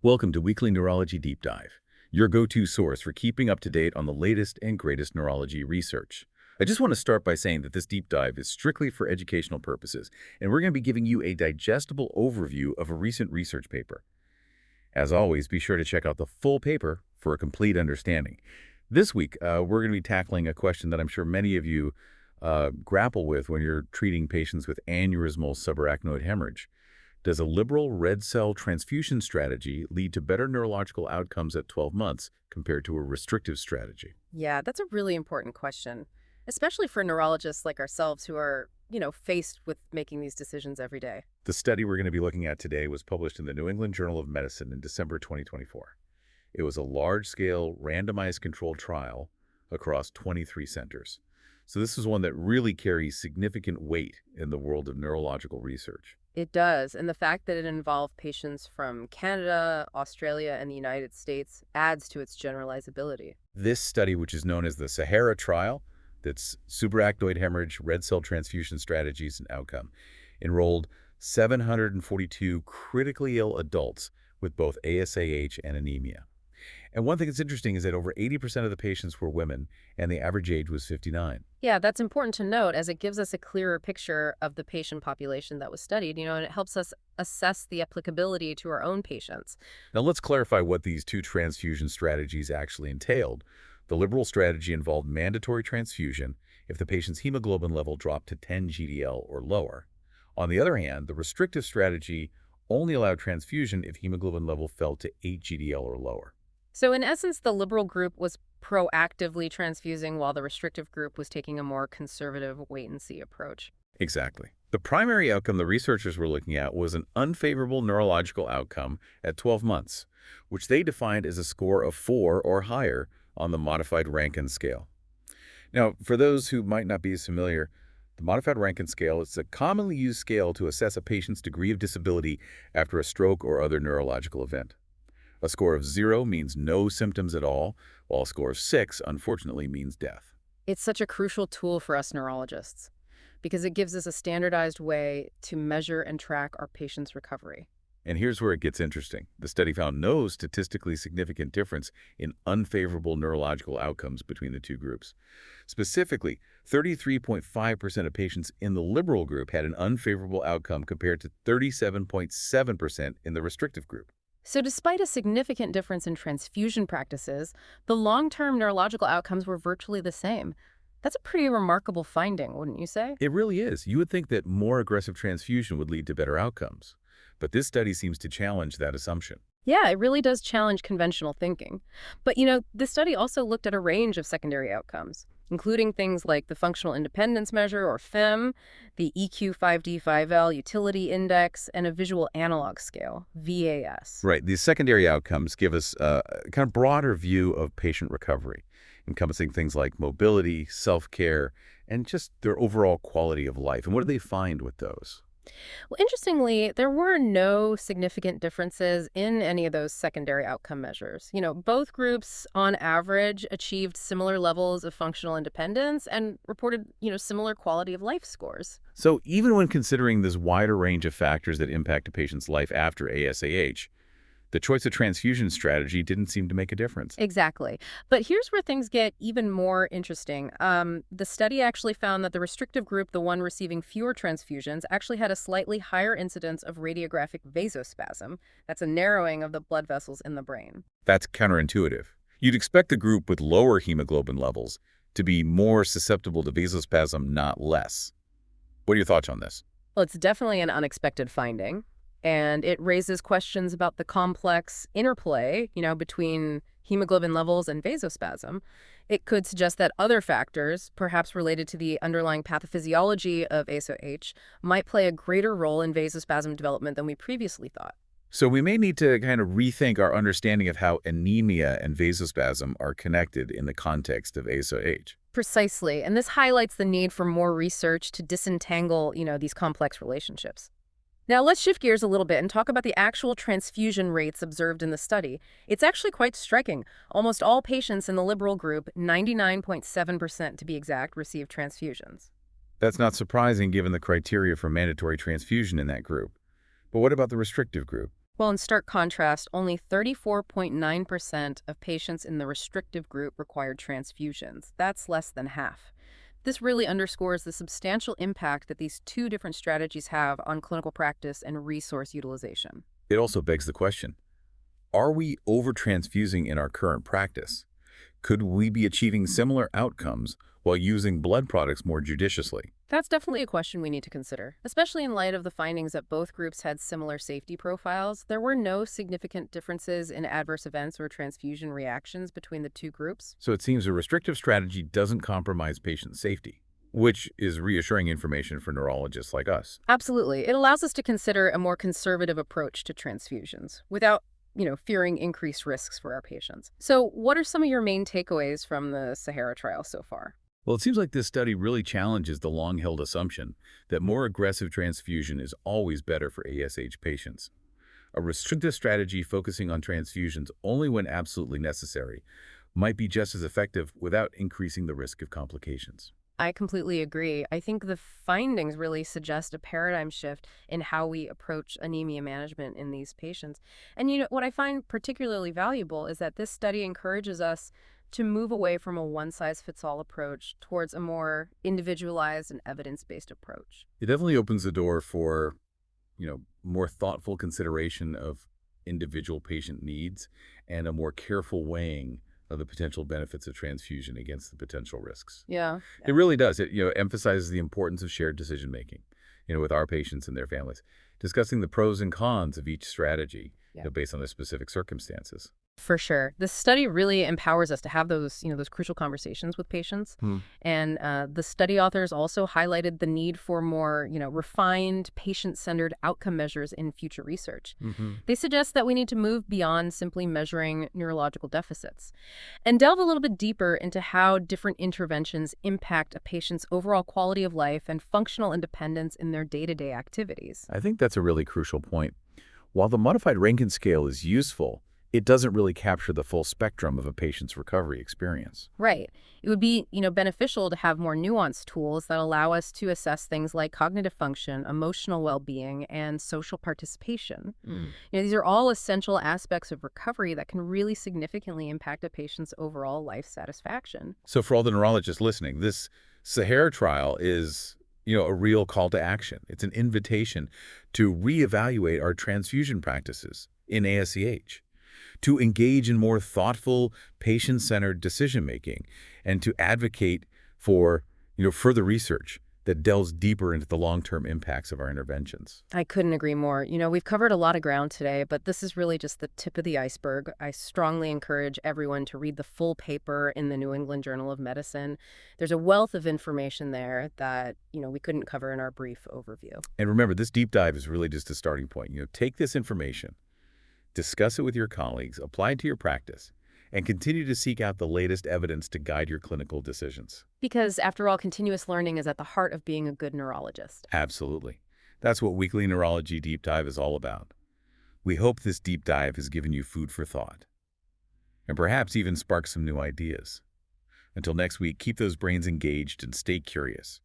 Welcome to Weekly Neurology Deep Dive, your go-to source for keeping up to date on the latest and greatest neurology research. I just want to start by saying that this deep dive is strictly for educational purposes, and we're going to be giving you a digestible overview of a recent research paper. As always, be sure to check out the full paper for a complete understanding. This week, we're going to be tackling a question that I'm sure many of you grapple with when you're treating patients with aneurysmal subarachnoid hemorrhage. Does a liberal red cell transfusion strategy lead to better neurological outcomes at 12 months compared to a restrictive strategy? Yeah, that's a really important question, especially for neurologists like ourselves who are, faced with making these decisions every day. The study we're going to be looking at today was published in the New England Journal of Medicine in December 2024. It was a large-scale randomized controlled trial across 23 centers. So this is one that really carries significant weight in the world of neurological research. It does, and the fact that it involved patients from Canada, Australia, and the United States adds to its generalizability. This study, which is known as the SAHARA trial, that's subarachnoid hemorrhage, red cell transfusion strategies and outcome, enrolled 742 critically ill adults with both ASAH and anemia. And one thing that's interesting is that over 80% of the patients were women, and the average age was 59. Yeah, that's important to note as it gives us a clearer picture of the patient population that was studied, and it helps us assess the applicability to our own patients. Now let's clarify what these two transfusion strategies actually entailed. The liberal strategy involved mandatory transfusion if the patient's hemoglobin level dropped to 10 GDL or lower. On the other hand, the restrictive strategy only allowed transfusion if hemoglobin level fell to 8 GDL or lower. So in essence, the liberal group was proactively transfusing while the restrictive group was taking a more conservative wait-and-see approach. Exactly. The primary outcome the researchers were looking at was an unfavorable neurological outcome at 12 months, which they defined as a score of 4 or higher on the modified Rankin scale. Now, for those who might not be as familiar, the modified Rankin scale is a commonly used scale to assess a patient's degree of disability after a stroke or other neurological event. A score of 0 means no symptoms at all, while a score of 6, unfortunately, means death. It's such a crucial tool for us neurologists because it gives us a standardized way to measure and track our patients' recovery. And here's where it gets interesting. The study found no statistically significant difference in unfavorable neurological outcomes between the two groups. Specifically, 33.5% of patients in the liberal group had an unfavorable outcome compared to 37.7% in the restrictive group. So despite a significant difference in transfusion practices, the long-term neurological outcomes were virtually the same. That's a pretty remarkable finding, wouldn't you say? It really is. You would think that more aggressive transfusion would lead to better outcomes. But this study seems to challenge that assumption. Yeah, it really does challenge conventional thinking. But, this study also looked at a range of secondary outcomes, including things like the Functional Independence Measure, or FIM, the EQ-5D-5L Utility Index, and a Visual Analog Scale, VAS. Right. These secondary outcomes give us a kind of broader view of patient recovery, encompassing things like mobility, self-care, and just their overall quality of life. And what do they find with those? Well, interestingly, there were no significant differences in any of those secondary outcome measures. Both groups, on average, achieved similar levels of functional independence and reported, similar quality of life scores. So even when considering this wider range of factors that impact a patient's life after ASAH, the choice of transfusion strategy didn't seem to make a difference. Exactly. But here's where things get even more interesting. The study actually found that the restrictive group, the one receiving fewer transfusions, actually had a slightly higher incidence of radiographic vasospasm. That's a narrowing of the blood vessels in the brain. That's counterintuitive. You'd expect the group with lower hemoglobin levels to be more susceptible to vasospasm, not less. What are your thoughts on this? Well, it's definitely an unexpected finding. And it raises questions about the complex interplay, between hemoglobin levels and vasospasm. It could suggest that other factors, perhaps related to the underlying pathophysiology of ASOH, might play a greater role in vasospasm development than we previously thought. So we may need to kind of rethink our understanding of how anemia and vasospasm are connected in the context of ASOH. Precisely. And this highlights the need for more research to disentangle, these complex relationships. Now, let's shift gears a little bit and talk about the actual transfusion rates observed in the study. It's actually quite striking. Almost all patients in the liberal group, 99.7% to be exact, received transfusions. That's not surprising given the criteria for mandatory transfusion in that group. But what about the restrictive group? Well, in stark contrast, only 34.9% of patients in the restrictive group required transfusions. That's less than half. This really underscores the substantial impact that these two different strategies have on clinical practice and resource utilization. It also begs the question, are we over-transfusing in our current practice? Could we be achieving similar outcomes while using blood products more judiciously? That's definitely a question we need to consider, especially in light of the findings that both groups had similar safety profiles. There were no significant differences in adverse events or transfusion reactions between the two groups. So it seems a restrictive strategy doesn't compromise patient safety, which is reassuring information for neurologists like us. Absolutely. It allows us to consider a more conservative approach to transfusions without, fearing increased risks for our patients. So what are some of your main takeaways from the SAHARA trial so far? Well, it seems like this study really challenges the long-held assumption that more aggressive transfusion is always better for ASH patients. A restrictive strategy focusing on transfusions only when absolutely necessary might be just as effective without increasing the risk of complications. I completely agree. I think the findings really suggest a paradigm shift in how we approach anemia management in these patients. And what I find particularly valuable is that this study encourages us to move away from a one-size-fits-all approach towards a more individualized and evidence-based approach. It definitely opens the door for, more thoughtful consideration of individual patient needs and a more careful weighing of the potential benefits of transfusion against the potential risks. Yeah. It really does. It, emphasizes the importance of shared decision-making, with our patients and their families, discussing the pros and cons of each strategy, Yeah. based on their specific circumstances. For sure. This study really empowers us to have those crucial conversations with patients. And the study authors also highlighted the need for more, refined, patient-centered outcome measures in future research. They suggest that we need to move beyond simply measuring neurological deficits and delve a little bit deeper into how different interventions impact a patient's overall quality of life and functional independence in their day-to-day activities. I think that's a really crucial point. While the modified Rankin scale is useful, it doesn't really capture the full spectrum of a patient's recovery experience. Right. It would be, beneficial to have more nuanced tools that allow us to assess things like cognitive function, emotional well-being, and social participation. These are all essential aspects of recovery that can really significantly impact a patient's overall life satisfaction. So for all the neurologists listening, this SAHARA trial is, a real call to action. It's an invitation to reevaluate our transfusion practices in ASCH, to engage in more thoughtful, patient-centered decision-making, and to advocate for, further research that delves deeper into the long-term impacts of our interventions. I couldn't agree more. We've covered a lot of ground today, but this is really just the tip of the iceberg. I strongly encourage everyone to read the full paper in the New England Journal of Medicine. There's a wealth of information there that, we couldn't cover in our brief overview. And remember, this deep dive is really just a starting point. Take this information, discuss it with your colleagues, apply it to your practice, and continue to seek out the latest evidence to guide your clinical decisions. Because, after all, continuous learning is at the heart of being a good neurologist. Absolutely. That's what Weekly Neurology Deep Dive is all about. We hope this deep dive has given you food for thought, and perhaps even sparked some new ideas. Until next week, keep those brains engaged and stay curious.